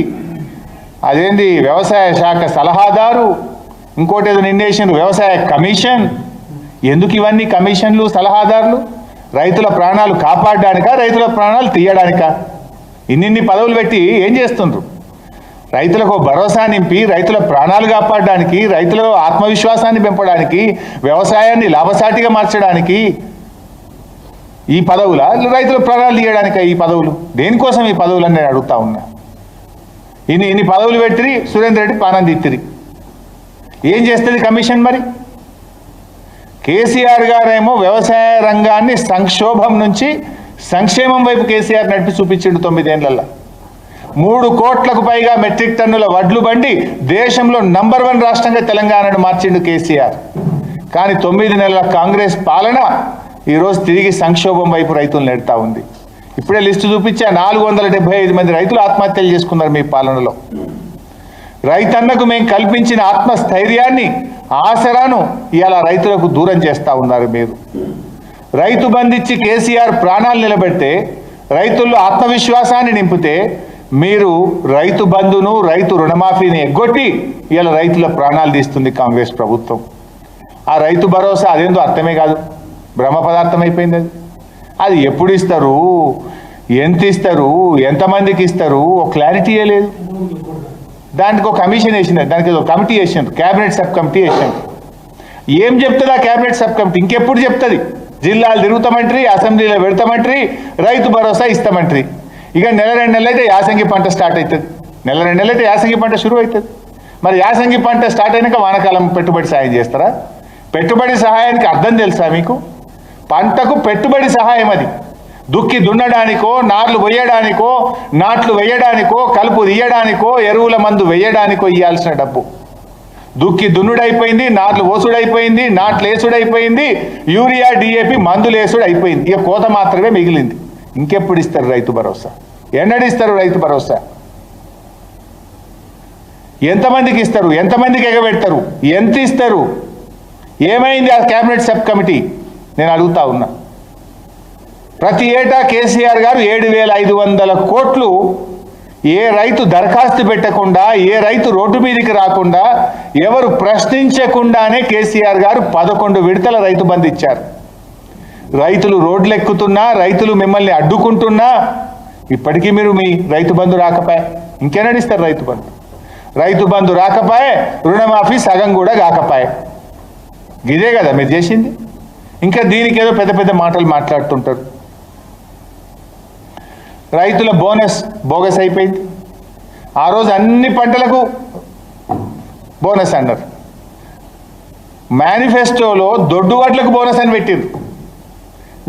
అదేంది వ్యవసాయ శాఖ సలహాదారు, ఇంకోటి ఏదో నిండేసిండ్రు వ్యవసాయ కమిషన్. ఎందుకు ఇవన్నీ కమిషన్లు, సలహాదారులు? రైతుల ప్రాణాలు కాపాడడానికా, రైతుల ప్రాణాలు తీయడానికా? ఇన్ని పదవులు పెట్టి ఏం చేస్తుండ్రు? రైతులకు భరోసా నింపి, రైతుల ప్రాణాలు కాపాడడానికి, రైతుల ఆత్మవిశ్వాసాన్ని పెంపడానికి, వ్యవసాయాన్ని లాభసాటిగా మార్చడానికి ఈ పదవులా? రైతుల ప్రాణాలు తీయడానిక ఈ పదవులు? దేనికోసం ఈ పదవులు అని నేను అడుగుతా ఉన్నా. ఇన్ని పదవులు పెట్టి సురేందర్ రెడ్డి ప్రాణం తీత్తిరి. ఏం చేస్తుంది కమిషన్ మరి? కేసీఆర్ గారేమో వ్యవసాయ రంగాన్ని సంక్షోభం నుంచి సంక్షేమం వైపు కేసీఆర్ నడిపి చూపించిండు 9 ఏళ్లలో. 3 కోట్లకు పైగా మెట్రిక్ టన్నుల వడ్లు బండి దేశంలో నంబర్ 1 రాష్ట్రంగా తెలంగాణను మార్చిండు కేసీఆర్. కానీ 9 నెలల కాంగ్రెస్ పాలన ఈరోజు తిరిగి సంక్షోభం వైపు రైతులు నెడతా ఉంది. ఇప్పుడే లిస్టు చూపించా, 475 మంది రైతులు ఆత్మహత్యలు చేసుకున్నారు మీ పాలనలో. రైతన్నకు మేము కల్పించిన ఆత్మస్థైర్యాన్ని, ఆసరాను ఇవాళ రైతులకు దూరం చేస్తూ ఉన్నారు మీరు. రైతు బంధించి కేసీఆర్ ప్రాణాలు నిలబెడితే, రైతుల్లో ఆత్మవిశ్వాసాన్ని నింపితే, మీరు రైతు బంధును, రైతు రుణమాఫీని ఎగ్గొట్టి ఇవాళ రైతుల ప్రాణాలు తీస్తుంది కాంగ్రెస్ ప్రభుత్వం. ఆ రైతు భరోసా అదేందో అర్థమే కాదు, బ్రహ్మ పదార్థం అయిపోయింది. అది ఎప్పుడు ఇస్తారు, ఎంత ఇస్తారు, ఎంతమందికి ఇస్తారు, ఒక క్లారిటీయే లేదు. దానికి ఒక కమిషన్ వేసింది, దానికి ఒక కమిటీ వేసిండ్రు, క్యాబినెట్ సబ్ కమిటీ వేసిండ్రు. ఏం చెప్తుంది ఆ క్యాబినెట్ సబ్ కమిటీ? ఇంకెప్పుడు చెప్తుంది? జిల్లాలు తిరుగుతామంటారు, అసెంబ్లీలో పెడతామంటారు, రైతు భరోసా ఇస్తామంటారు. ఇక నెల 2 నెలలు అయితే యాసంగి పంట స్టార్ట్ అవుతుంది. నెల 2 నెలలు అయితే యాసంగి పంట షురు అవుతుంది. మరి యాసంగి పంట స్టార్ట్ అయినాక వానాకాలం పెట్టుబడి సాయం చేస్తారా? పెట్టుబడి సహాయానికి అర్థం తెలుసా మీకు? పంటకు పెట్టుబడి సహాయం అది. దుక్కి దున్నడానికో, నార్లు వేయడానికో, నాట్లు వేయడానికో, కలుపు తీయడానికో, ఎరువుల మందు వేయడానికో ఇవ్వాల్సిన డబ్బు. దుక్కి దున్నుడైపోయింది, నాట్లు ఓసుడైపోయింది, నాట్లు వేసుడైపోయింది, యూరియా డిఏపి మందులు వేసుడు అయిపోయింది. ఇక కోత మాత్రమే మిగిలింది. ఇంకెప్పుడు ఇస్తారు రైతు భరోసా? ఎన్నడిస్తారు రైతు భరోసా? ఎంతమందికి ఇస్తారు? ఎంతమందికి ఎగబెడతారు? ఎంత ఇస్తారు? ఏమైంది ఆ క్యాబినెట్ సబ్ కమిటీ? నేను అడుగుతా ఉన్నా. ప్రతి ఏటా కేసీఆర్ గారు 7,500 కోట్లు ఏ రైతు దరఖాస్తు పెట్టకుండా, ఏ రైతు రోడ్డు మీదకి రాకుండా, ఎవరు ప్రశ్నించకుండానే కేసీఆర్ గారు 11 విడతల రైతు బంధు ఇచ్చారు. రైతులు రోడ్లు ఎక్కుతున్నా, రైతులు మిమ్మల్ని అడ్డుకుంటున్నా ఇప్పటికీ మీరు మీ రైతు బంధు రాకపోయే. ఇంకేనడిస్తారు రైతు బంధు? రైతు బంధు రాకపోయే, రుణమాఫీ సగం కూడా కాకపోయే. ఇదే కదా మీరు చేసింది. ఇంకా దీనికి ఏదో పెద్ద పెద్ద మాటలు మాట్లాడుతుంటారు. రైతుల బోనస్ బోగస్ అయిపోయింది. ఆ రోజు అన్ని పంటలకు బోనస్ అన్నారు. మేనిఫెస్టోలో దొడ్డు వడ్లకు బోనస్ అని పెట్టిండ్రు.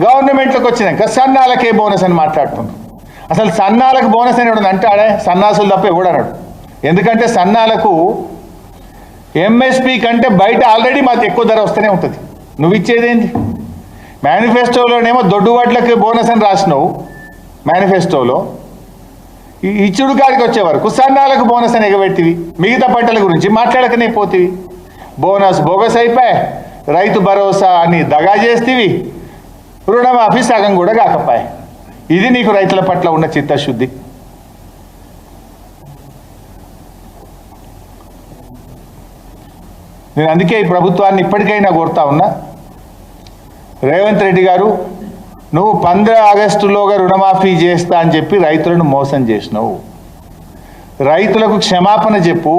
గవర్నమెంట్లోకి వచ్చినాక సన్నాలకే బోనస్ అని మాట్లాడుతున్నారు. అసలు సన్నాలకు బోనస్ అని ఎవడని అంటాడే? సన్నాసులు తప్ప ఎవడన్నాడు? ఎందుకంటే సన్నాలకు ఎంఎస్పి కంటే బయట ఆల్రెడీ మాకు ఎక్కువ ధర వస్తూనే ఉంటుంది. నువ్వు ఇచ్చేదేంటి? మేనిఫెస్టోలోనేమో దొడ్డు వడ్లకి బోనస్ అని రాసినావు. మేనిఫెస్టోలో ఇచ్చుడు కాడికి వచ్చే వరకు సన్నాలకు బోనస్ అని ఎగబెట్టివి. మిగతా పంటల గురించి మాట్లాడకనే పోతివి. బోనస్ బోగస్ అయిపోయా, రైతు భరోసా అని దగా చేస్తేవి, రుణమాఫీ సగం కూడా కాకపోయా. ఇది నీకు రైతుల పట్ల ఉన్న చిత్తశుద్ధి. నేను అందుకే ఈ ప్రభుత్వాన్ని ఇప్పటికైనా కోరుతా ఉన్నా, రేవంత్ రెడ్డి గారు, నువ్వు 15 ఆగస్టులోగా రుణమాఫీ చేస్తా అని చెప్పి రైతులను మోసం చేసినావు. రైతులకు క్షమాపణ చెప్పు.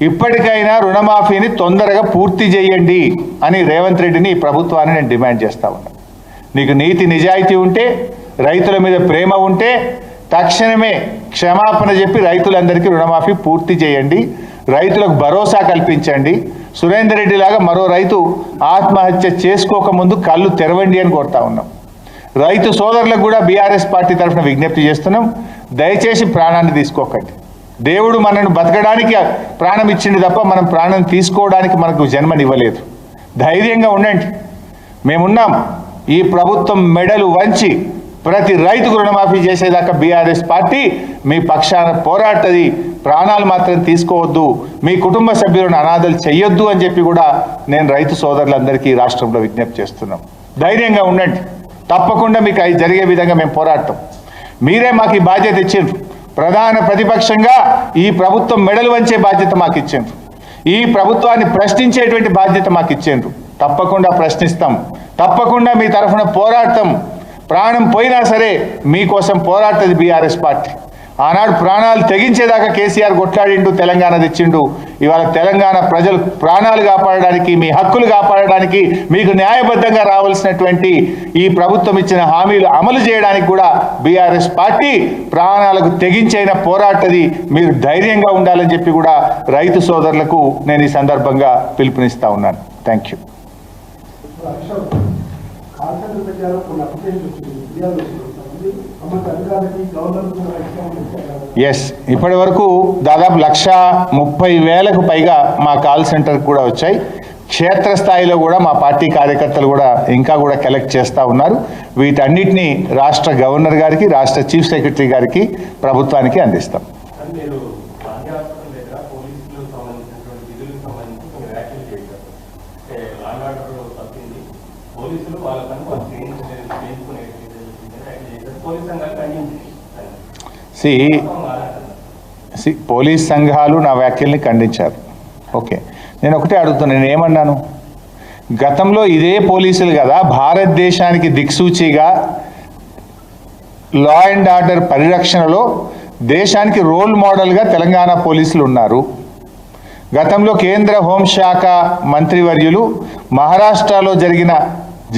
ఇప్పటికైనా రుణమాఫీని తొందరగా పూర్తి చేయండి అని రేవంత్ రెడ్డిని ఈ ప్రభుత్వాన్ని నేను డిమాండ్ చేస్తా ఉన్నా. నీకు నీతి నిజాయితీ ఉంటే, రైతుల మీద ప్రేమ ఉంటే తక్షణమే క్షమాపణ చెప్పి రైతులందరికీ రుణమాఫీ పూర్తి చేయండి. రైతులకు భరోసా కల్పించండి. సురేందర్ రెడ్డి లాగా మరో రైతు ఆత్మహత్య చేసుకోకముందు కళ్ళు తెరవండి అని కోరుతా ఉన్నాం. రైతు సోదరులకు కూడా బీఆర్ఎస్ పార్టీ తరఫున విజ్ఞప్తి చేస్తున్నాం. దయచేసి ప్రాణాన్ని తీసుకోకండి. దేవుడు మనను బతకడానికి ప్రాణం ఇచ్చింది తప్ప మనం ప్రాణం తీసుకోవడానికి మనకు జన్మనివ్వలేదు. ధైర్యంగా ఉండండి. మేమున్నాం. ఈ ప్రభుత్వం మెడలు వంచి ప్రతి రైతుకు రుణమాఫీ చేసేదాకా బీఆర్ఎస్ పార్టీ మీ పక్షాన పోరాటది. ప్రాణాలు మాత్రం తీసుకోవద్దు, మీ కుటుంబ సభ్యులను అనాథలు చెయ్యొద్దు అని చెప్పి కూడా నేను రైతు సోదరులందరికీ రాష్ట్రంలో విజ్ఞప్తి చేస్తున్నాం. ధైర్యంగా ఉండండి. తప్పకుండా మీకు అవి జరిగే విధంగా మేము పోరాడతాం. మీరే మాకు ఈ బాధ్యత ఇచ్చిండ్రు. ప్రధాన ప్రతిపక్షంగా ఈ ప్రభుత్వం మెడలు వంచే బాధ్యత మాకు ఇచ్చిండ్రు. ఈ ప్రభుత్వాన్ని ప్రశ్నించేటువంటి బాధ్యత మాకు ఇచ్చిండ్రు. తప్పకుండా ప్రశ్నిస్తాం. తప్పకుండా మీ తరఫున పోరాడతాం. ప్రాణం పోయినా సరే మీకోసం పోరాడుతుంది బీఆర్ఎస్ పార్టీ. ఆనాడు ప్రాణాలు తెగించేదాకా కేసీఆర్ కొట్లాడిండు, తెలంగాణ తెచ్చిండు. ఇవాళ తెలంగాణ ప్రజలు ప్రాణాలు కాపాడడానికి, మీ హక్కులు కాపాడడానికి, మీకు న్యాయబద్ధంగా రావాల్సినటువంటి ఈ ప్రభుత్వం ఇచ్చిన హామీలు అమలు చేయడానికి కూడా బీఆర్ఎస్ పార్టీ ప్రాణాలకు తెగించైన పోరాటది. మీరు ధైర్యంగా ఉండాలని చెప్పి కూడా రైతు సోదరులకు నేను ఈ సందర్భంగా పిలుపునిస్తా ఉన్నాను. Thank you. ఎస్, ఇప్పటి వరకు దాదాపు 130,000కు పైగా మా కాల్ సెంటర్కి కూడా వచ్చాయి. క్షేత్రస్థాయిలో కూడా మా పార్టీ కార్యకర్తలు కూడా ఇంకా కూడా కలెక్ట్ చేస్తూ ఉన్నారు. వీటన్నిటినీ రాష్ట్ర గవర్నర్ గారికి, రాష్ట్ర చీఫ్ సెక్రటరీ గారికి, ప్రభుత్వానికి అందిస్తాం. పోలీస్ సంఘాలు నా వ్యాఖ్యల్ని ఖండించారు. ఓకే, నేను ఒకటే అడుగుతున్నాను. నేను ఏమన్నాను? గతంలో ఇదే పోలీసులు కదా భారతదేశానికి దిక్సూచిగా లా అండ్ ఆర్డర్ పరిరక్షణలో దేశానికి రోల్ మోడల్గా తెలంగాణ పోలీసులు ఉన్నారు. గతంలో కేంద్ర హోంశాఖ మంత్రివర్యులు మహారాష్ట్రలో జరిగిన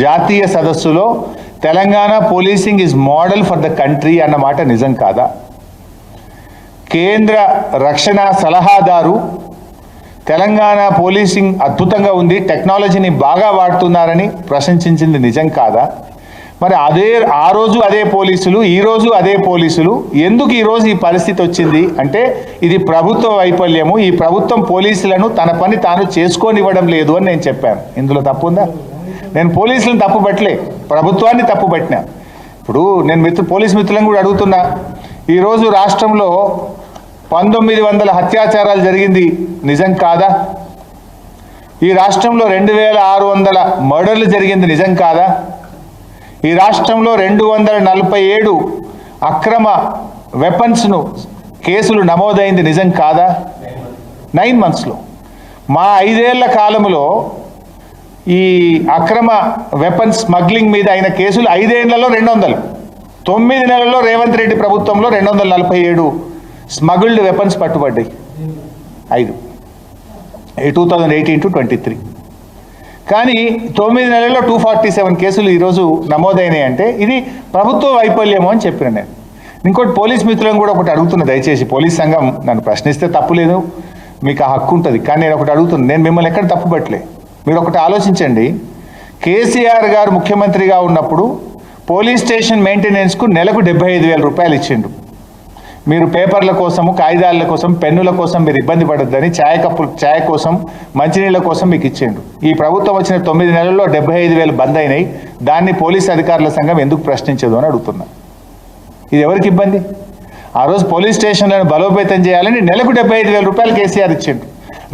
జాతీయ సదస్సులో Telangana policing is model for the country అన్నమాట నిజం కాదా? కేంద్ర రక్షణ సలహాదారు తెలంగాణ పోలీసింగ్ అద్భుతంగా ఉంది, టెక్నాలజీని బాగా వాడుతున్నారని ప్రశంసించింది నిజం కాదా? మరి ఆ రోజు అదే పోలీసులు, ఈరోజు అదే పోలీసులు, ఎందుకు ఈరోజు ఈ పరిస్థితి వచ్చింది అంటే ఇది ప్రభుత్వ వైఫల్యము. ఈ ప్రభుత్వం పోలీసులను తన పని తాను చేసుకోనివ్వడం లేదు అని నేను చెప్పాను. ఇందులో తప్పు ఉందా? నేను పోలీసులను తప్పు పట్టలే, ప్రభుత్వాన్ని తప్పు పట్టినా. ఇప్పుడు నేను పోలీస్ మిత్రులను కూడా అడుగుతున్నా, ఈరోజు రాష్ట్రంలో 1900 అత్యాచారాలు జరిగింది నిజం కాదా? ఈ రాష్ట్రంలో 2600 మర్డర్లు జరిగింది నిజం కాదా? ఈ రాష్ట్రంలో 247 అక్రమ వెపన్స్ను కేసులు నమోదైంది నిజం కాదా? 9 monthsలో. మా 5 ఏళ్ల కాలంలో ఈ అక్రమ వెపన్స్ స్మగ్లింగ్ మీద అయిన కేసులు 5 ఏళ్లలో 200, 9 నెలల్లో రేవంత్ రెడ్డి ప్రభుత్వంలో 247 స్మగుల్డ్ వెపన్స్ పట్టుబడ్డాయి. 2018 to 23. కానీ 9 నెలల్లో 247 కేసులు ఈరోజు నమోదైనాయి అంటే ఇది ప్రభుత్వ వైఫల్యము అని చెప్పిన నేను. ఇంకోటి పోలీస్ మిత్రులను కూడా ఒకటి అడుగుతున్నా, దయచేసి పోలీస్ సంఘం నన్ను ప్రశ్నిస్తే తప్పు లేదు, మీకు ఆ హక్కు ఉంటుంది. కానీ నేను ఒకటి అడుగుతున్నాను, నేను మిమ్మల్ని ఎక్కడ తప్పు పట్టలే. మీరు ఒకటి ఆలోచించండి, కేసీఆర్ గారు ముఖ్యమంత్రిగా ఉన్నప్పుడు పోలీస్ స్టేషన్ మెయింటెనెన్స్కు నెలకు 75,000 రూపాయలు ఇచ్చిండు. మీరు పేపర్ల కోసము, కాగితాల కోసం, పెన్నుల కోసం మీరు ఇబ్బంది పడొద్దని ఛాయ్ కోసం, మంచినీళ్ళ కోసం మీకు ఇచ్చిండు. ఈ ప్రభుత్వం వచ్చిన 9 నెలల్లో 75,000 బంద్ అయినాయి. దాన్ని పోలీస్ అధికారుల సంఘం ఎందుకు ప్రశ్నించదు అని అడుగుతున్నా. ఇది ఎవరికి ఇబ్బంది? ఆ రోజు పోలీస్ స్టేషన్లను బలోపేతం చేయాలని నెలకు 75,000 రూపాయలు కేసీఆర్ ఇచ్చిండు.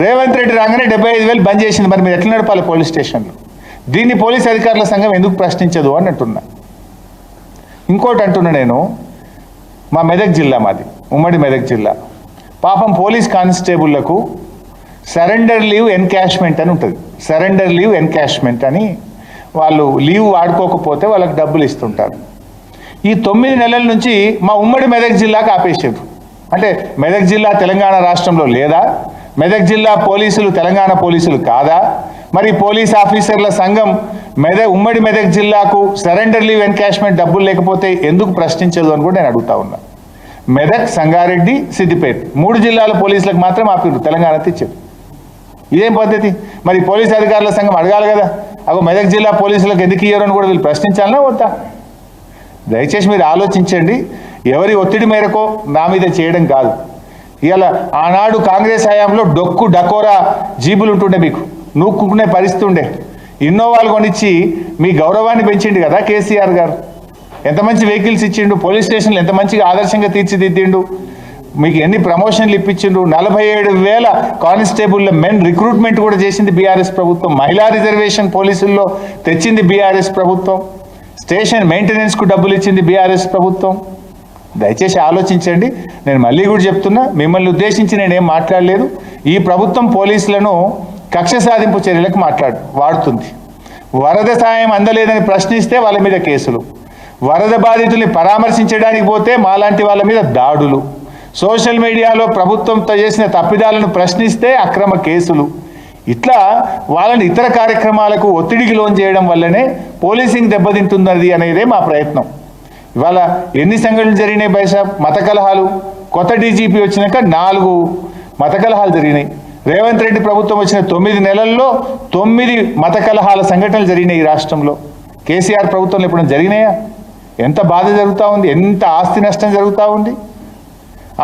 రేవంత్ రెడ్డి రాగానే 75,000 బంద్ చేసింది. మరి మీరు ఎట్లా నడపాలి పోలీస్ స్టేషన్లు? దీన్ని పోలీస్ అధికారుల సంఘం ఎందుకు ప్రశ్నించదు అని అంటున్నా. ఇంకోటి అంటున్నా, నేను మా మెదక్ జిల్లా, మాది ఉమ్మడి మెదక్ జిల్లా, పాపం పోలీస్ కానిస్టేబుళ్లకు సరెండర్ లీవ్ ఎన్కాష్మెంట్ అని ఉంటుంది. సరెండర్ లీవ్ ఎన్కాష్మెంట్ అని వాళ్ళు లీవ్ వాడుకోకపోతే వాళ్ళకి డబ్బులు ఇస్తుంటారు. ఈ 9 నెలల నుంచి మా ఉమ్మడి మెదక్ జిల్లాకు ఆపేసారు. అంటే మెదక్ జిల్లా తెలంగాణ రాష్ట్రంలో లేదా? మెదక్ జిల్లా పోలీసులు తెలంగాణ పోలీసులు కాదా? మరి పోలీస్ ఆఫీసర్ల సంఘం ఉమ్మడి మెదక్ జిల్లాకు సరెండర్ లీవ్ ఎన్కాష్మెంట్ డబ్బులు లేకపోతే ఎందుకు ప్రశ్నించదు అని కూడా నేను అడుగుతా ఉన్నా. మెదక్, సంగారెడ్డి, సిద్దిపేట 3 జిల్లాల పోలీసులకు మాత్రం ఆపిరు, తెలంగాణ తెచ్చారు. ఇదేం పద్ధతి? మరి పోలీస్ అధికారుల సంఘం అడగాలి కదా, అగో మెదక్ జిల్లా పోలీసులకు ఎందుకు ఇయ్యరు అని కూడా వీళ్ళు ప్రశ్నించాలన్నా వద్దా? దయచేసి మీరు ఆలోచించండి. ఎవరి ఒత్తిడి మేరకు నా మీద చేయడం కాదు. ఇవాళ ఆనాడు కాంగ్రెస్ హయాంలో డొక్కు డకోరా జీబులు ఉంటుండే, మీకు నూక్కునే పరిస్థితి ఉండే. ఇన్నోవాలు కొనిచ్చి మీ గౌరవాన్ని పెంచిండు కదా కేసీఆర్ గారు. ఎంత మంచి వెహికల్స్ ఇచ్చిండు, పోలీస్ స్టేషన్లు ఎంత మంచిగా ఆదర్శంగా తీర్చిదిద్దిండు, మీకు ఎన్ని ప్రమోషన్లు ఇప్పించిండు. 47,000 కానిస్టేబుల్ల మెన్ రిక్రూట్మెంట్ కూడా చేసింది బీఆర్ఎస్ ప్రభుత్వం. మహిళా రిజర్వేషన్ పోలీసుల్లో తెచ్చింది బీఆర్ఎస్ ప్రభుత్వం. స్టేషన్ మెయింటెనెన్స్కు డబ్బులు ఇచ్చింది బీఆర్ఎస్ ప్రభుత్వం. దయచేసి ఆలోచించండి. నేను మళ్ళీ కూడా చెప్తున్నా, మిమ్మల్ని ఉద్దేశించి నేనేం మాట్లాడలేదు. ఈ ప్రభుత్వం పోలీసులను కక్ష సాధింపు చర్యలకు వాడుతుంది. వరద సాయం అందలేదని ప్రశ్నిస్తే వాళ్ళ మీద కేసులు, వరద బాధితుల్ని పరామర్శించడానికి పోతే మాలాంటి వాళ్ళ మీద దాడులు, సోషల్ మీడియాలో ప్రభుత్వంతో చేసిన తప్పిదాలను ప్రశ్నిస్తే అక్రమ కేసులు. ఇట్లా వాళ్ళని ఇతర కార్యక్రమాలకు ఒత్తిడికి లోన్ చేయడం వల్లనే పోలీసింగ్ దెబ్బతింటున్నది అనేదే మా ప్రయత్నం. ఇవాళ ఎన్ని సంఘటనలు జరిగినాయి బైసాబ్? మత కలహాలు, కొత్త డీజీపీ వచ్చినాక 4 మత కలహాలు జరిగినాయి. రేవంత్ రెడ్డి ప్రభుత్వం వచ్చిన 9 నెలల్లో 9 మత కలహాల సంఘటనలు జరిగినాయి ఈ రాష్ట్రంలో. కేసీఆర్ ప్రభుత్వంలో ఎప్పుడైనా జరిగినాయా? ఎంత బాధ జరుగుతూ ఉంది, ఎంత ఆస్తి నష్టం జరుగుతూ ఉంది.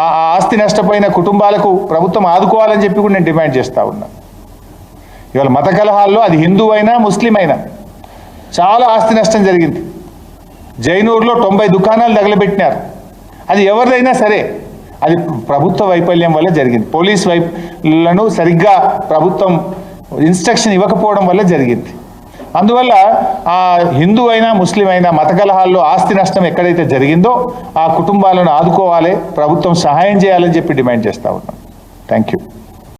ఆ ఆస్తి నష్టపోయిన కుటుంబాలకు ప్రభుత్వం ఆదుకోవాలని చెప్పి కూడా నేను డిమాండ్ చేస్తూ ఉన్నా. ఇవాళ మత కలహాల్లో అది హిందూ అయినా ముస్లిం అయినా చాలా ఆస్తి నష్టం జరిగింది. జైనూరులో 90 దుకాణాలు తగలబెట్టినారు. అది ఎవరిదైనా సరే అది ప్రభుత్వ వైఫల్యం వల్ల జరిగింది. పోలీస్ వైపులను సరిగ్గా ప్రభుత్వం ఇన్స్ట్రక్షన్ ఇవ్వకపోవడం వల్ల జరిగింది. అందువల్ల ఆ హిందూ అయినా ముస్లిం అయినా మత కలహాల్లో ఆస్తి నష్టం ఎక్కడైతే జరిగిందో ఆ కుటుంబాలను ఆదుకోవాలి, ప్రభుత్వం సహాయం చేయాలని చెప్పి డిమాండ్ చేస్తూ ఉన్నాం. Thank you.